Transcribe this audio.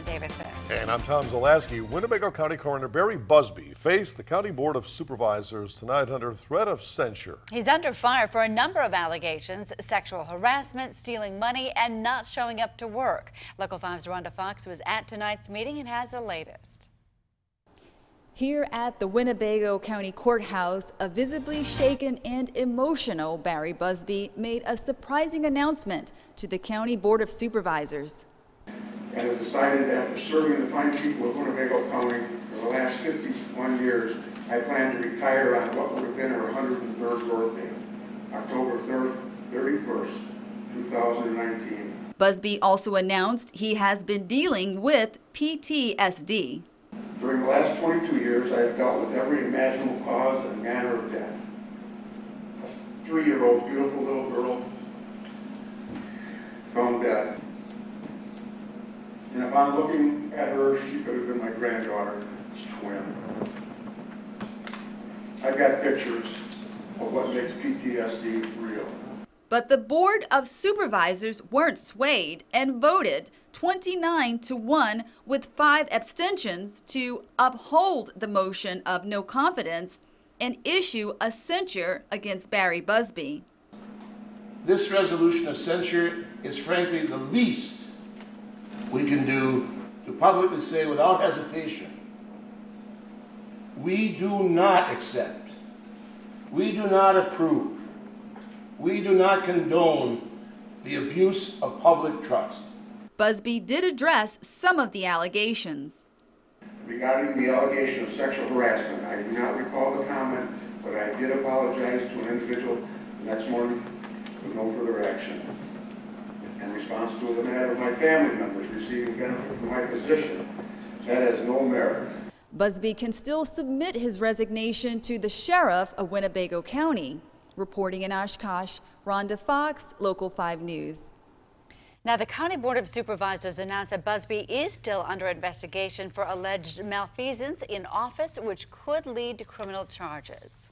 Karen Davison. And I'm Tom Zalaski. Winnebago County Coroner Barry Busby faced the County Board of Supervisors tonight under threat of censure. He's under fire for a number of allegations: sexual harassment, stealing money, and not showing up to work. Local 5's Rhonda Fox was at tonight's meeting and has the latest. Here at the Winnebago County Courthouse, a visibly shaken and emotional Barry Busby made a surprising announcement to the County Board of Supervisors. And have decided that after serving the fine people of Winnebago County for the last 51 years, I plan to retire on what would have been her 103rd birthday, October 31st, 2019. Busby also announced he has been dealing with PTSD. During the last 22 years, I have dealt with every imaginable cause and manner of death. A 3-year-old beautiful little girl found dead. And if I'm looking at her, she could have been my granddaughter's twin. I've got pictures of what makes PTSD real. But the Board of Supervisors weren't swayed and voted 29-1 with 5 abstentions to uphold the motion of no confidence and issue a censure against Barry Busby. This resolution of censure is frankly the least we can do to publicly say without hesitation, we do not accept, we do not approve, we do not condone the abuse of public trust. Busby did address some of the allegations. Regarding the allegation of sexual harassment, I do not recall the comment, but I did apologize to an individual the next morning with no further action. In response to the matter of my family members receiving benefit from my position, that has no merit. Busby can still submit his resignation to the sheriff of Winnebago County. Reporting in Oshkosh, Rhonda Fox, Local 5 News. Now, the County Board of Supervisors announced that Busby is still under investigation for alleged malfeasance in office, which could lead to criminal charges.